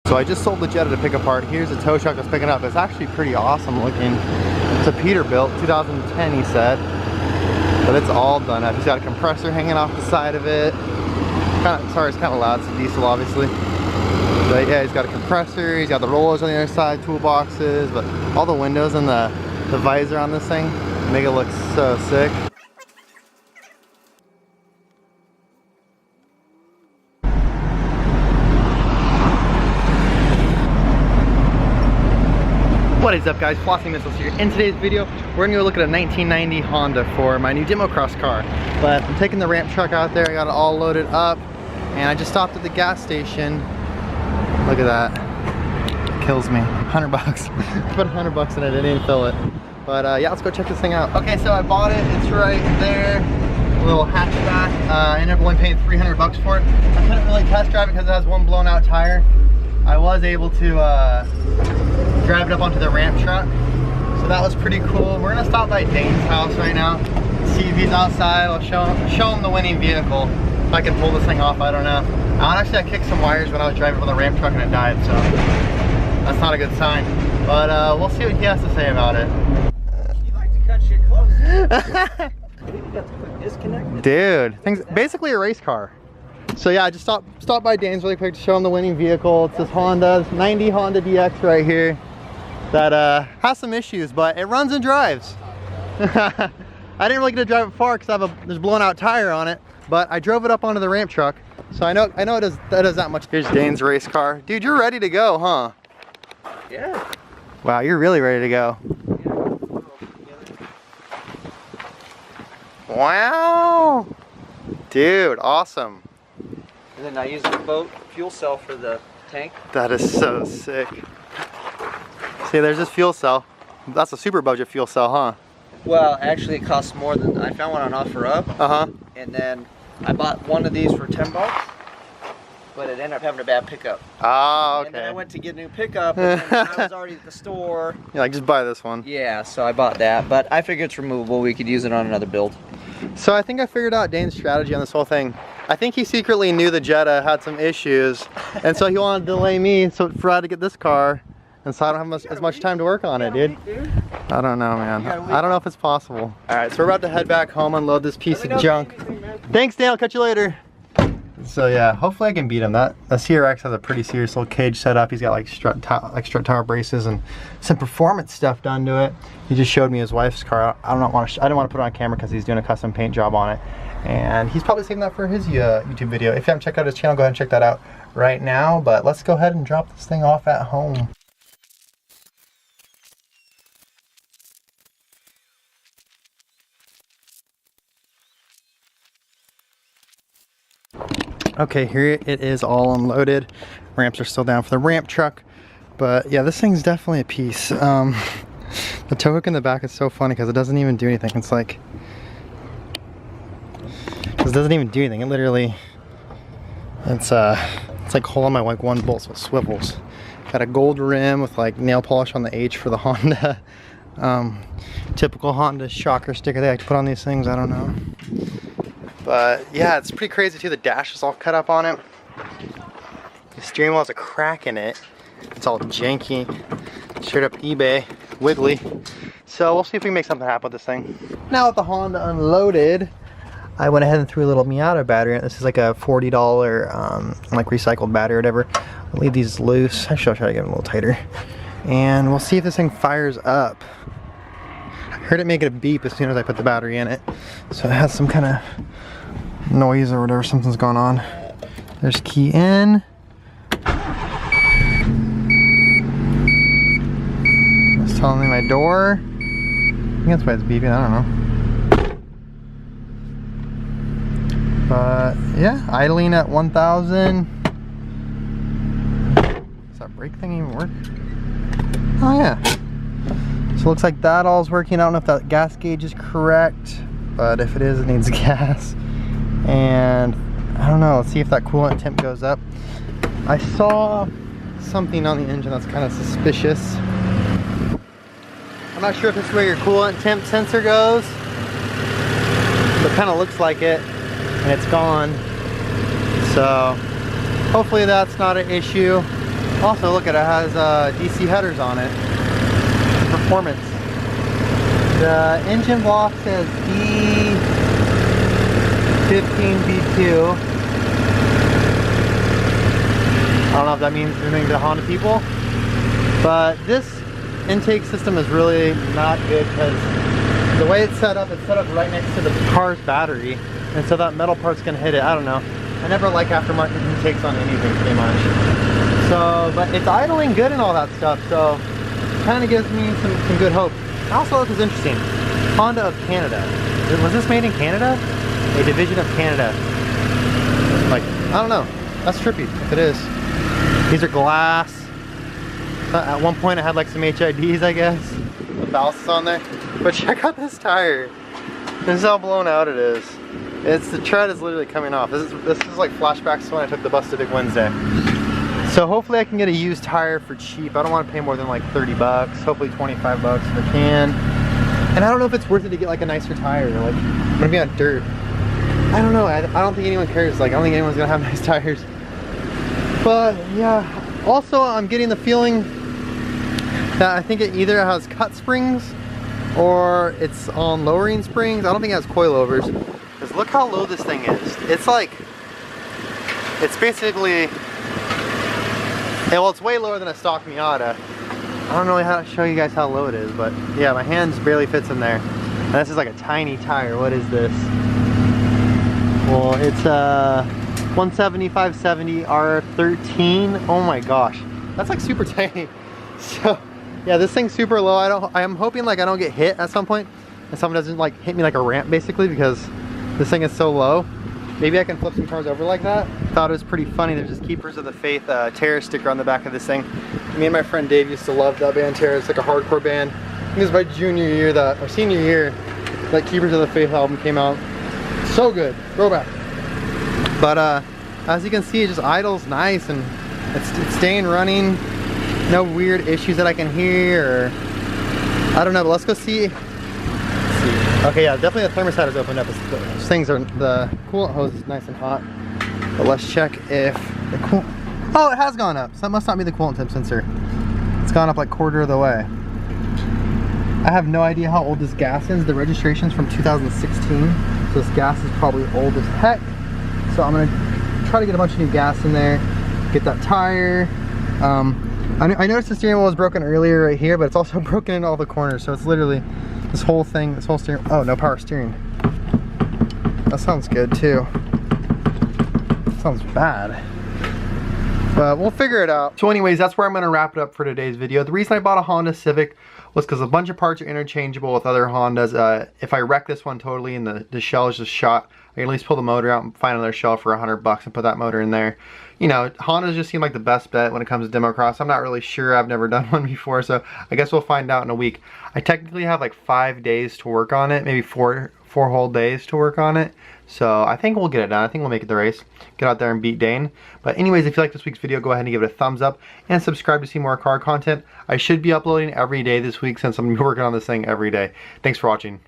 So I just sold the Jetta to pick apart. Here's a tow truck that's picking up. It's actually pretty awesome looking. It's a Peterbilt, 2010 he said. But it's all done up. He's got a compressor hanging off the side of it. Sorry, it's kind of loud. It's a diesel obviously. But yeah, he's got a compressor. He's got the rollers on the other side, toolboxes. But all the windows and the visor on this thing make it look so sick. What is up guys, Flossy Missiles here. In today's video, we're gonna go look at a 1990 Honda for my new demo cross car. But I'm taking the ramp truck out there, I got it all loaded up, and I just stopped at the gas station. Look at that, it kills me, 100 bucks. Put 100 bucks in it, I didn't even fill it. But yeah, let's go check this thing out. Okay, so I bought it, it's right there. A little hatchback, I ended up only paying 300 bucks for it. I couldn't really test drive it because it has one blown out tire. I was able to drive it up onto the ramp truck, so that was pretty cool. We're gonna stop by Dane's house right now, see if he's outside. I'll show him the winning vehicle. If I can pull this thing off, I don't know. Actually, I kicked some wires when I was driving with the ramp truck and it died, so that's not a good sign. But we'll see what he has to say about it. You like to cut shit close. You got the quick disconnect. Dude, thing's basically a race car. So yeah, I just stopped by Dane's really quick to show him the winning vehicle. It's this Honda, 90 Honda DX right here that has some issues, but it runs and drives. I didn't really get to drive it far because there's a blown out tire on it, but I drove it up onto the ramp truck, so I know it does that much. Here's Dane's race car. Dude, you're ready to go, huh? Yeah. Wow, you're really ready to go. Wow. Dude, awesome. And then I use the boat fuel cell for the tank. That is so sick. See, there's this fuel cell. That's a super budget fuel cell, huh? Well, actually it costs more than, I found one on OfferUp. Uh-huh. And then I bought one of these for 10 bucks. But it ended up having a bad pickup. Oh, okay. And then I went to get a new pickup and then I was already at the store. Yeah, like just buy this one. Yeah, so I bought that. But I figure it's removable. We could use it on another build. So I think I figured out Dane's strategy on this whole thing. I think he secretly knew the Jetta had some issues, and so he wanted to delay me for I to get this car, and so I don't have as much time to work on it, dude. I don't know, man. I don't know if it's possible. All right, so we're about to head back home, unload this piece of junk. Thanks, Dan. I'll catch you later. So yeah, hopefully I can beat him. The CRX has a pretty serious little cage set up. He's got like strut tower braces and some performance stuff done to it. He just showed me his wife's car. I didn't want to put it on camera because he's doing a custom paint job on it, and he's probably saving that for his YouTube video. If you haven't checked out his channel, go ahead and check that out right now. But let's go ahead and drop this thing off at home. Okay, here it is all unloaded. Ramps are still down for the ramp truck, but yeah, this thing's definitely a piece. The tow hook in the back is so funny because it doesn't even do anything. It doesn't even do anything. It literally, it's like holding my like one bolt, so it swivels. Got a gold rim with like nail polish on the H for the Honda. Typical Honda shocker sticker they like to put on these things. I don't know. But yeah, it's pretty crazy too. The dash is all cut up on it. The steering wheel has a crack in it. It's all janky. Straight up eBay, wiggly. So we'll see if we can make something happen with this thing. Now with the Honda unloaded, I went ahead and threw a little Miata battery in it. This is like a $40 like recycled battery or whatever. I'll leave these loose. Actually, I'll try to get them a little tighter. And we'll see if this thing fires up. I heard it make a beep as soon as I put the battery in it. So it has some kind of noise or whatever, something's going on. There's key in. It's telling me my door. I think that's why it's beeping, I don't know. But yeah, idling at 1,000. Does that brake thing even work? Oh yeah. So it looks like that all's working. I don't know if that gas gauge is correct, but if it is, it needs gas. And I don't know, let's see if that coolant temp goes up. I saw something on the engine that's kind of suspicious. I'm not sure if this is where your coolant temp sensor goes, but it kind of looks like it, and it's gone. So hopefully that's not an issue. Also, look, it has DC headers on it. Performance. The engine block says D15B2. I don't know if that means anything to Honda people, but this intake system is really not good because the way it's set up right next to the car's battery, and so that metal part's gonna hit it. I don't know. I never like aftermarket intakes on anything pretty much. So, but it's idling good and all that stuff, so it kind of gives me some good hope. I also thought this was interesting. Honda of Canada. Was this made in Canada? A division of Canada. Like, I don't know. That's trippy if it is. These are glass. At one point I had like some HIDs, I guess. The ballasts on there. But check out this tire. This is how blown out it is. The tread is literally coming off. This is like flashbacks to when I took the bus to Big Wednesday. So hopefully I can get a used tire for cheap. I don't want to pay more than like 30 bucks. Hopefully 25 bucks if I can. And I don't know if it's worth it to get like a nicer tire. Like, I'm gonna be on dirt. I don't know. I don't think anyone cares. Like, I don't think anyone's gonna have nice tires. But yeah. Also, I'm getting the feeling that I think it either has cut springs or it's on lowering springs. I don't think it has coilovers. Because look how low this thing is. It's like, it's basically, well, it's way lower than a stock Miata. I don't know how to show you guys how low it is, but yeah, my hands barely fits in there. And this is like a tiny tire. What is this? Well, it's a 170/570 R13. Oh my gosh, that's like super tiny. So yeah, this thing's super low. I'm hoping like I don't get hit at some point and someone doesn't like hit me like a ramp basically, because this thing is so low. Maybe I can flip some cars over like that. Thought it was pretty funny. There's this Keepers of the Faith Terror sticker on the back of this thing. Me and my friend Dave used to love that band Terror. It's like a hardcore band. I think it was my junior year, or senior year, that Keepers of the Faith album came out. So good. Throwback. But as you can see, it just idles nice and it's staying running. No weird issues that I can hear. Or, I don't know, but let's go see. Okay, yeah, definitely the thermostat is opened up. Those things are, the coolant hose is nice and hot. But let's check if the coolant, oh, it has gone up. So that must not be the coolant temp sensor. It's gone up like quarter of the way. I have no idea how old this gas is. The registration's from 2016. So this gas is probably old as heck. So I'm gonna try to get a bunch of new gas in there, get that tire. I noticed the steering wheel was broken earlier right here, but it's also broken in all the corners. So it's literally this whole thing, this whole steering, oh, no power steering. That sounds good too. That sounds bad. But we'll figure it out. So anyways, that's where I'm gonna wrap it up for today's video. The reason I bought a Honda Civic was because a bunch of parts are interchangeable with other Hondas. If I wreck this one totally and the shell is just shot, I can at least pull the motor out and find another shell for $100 and put that motor in there. You know, Hondas just seem like the best bet when it comes to demo cross. I'm not really sure. I've never done one before, so I guess we'll find out in a week. I technically have like 5 days to work on it, maybe four whole days to work on it. So I think we'll get it done. I think we'll make it the race. Get out there and beat Dane. But anyways, if you like this week's video, go ahead and give it a thumbs up and subscribe to see more car content. I should be uploading every day this week since I'm working on this thing every day. Thanks for watching.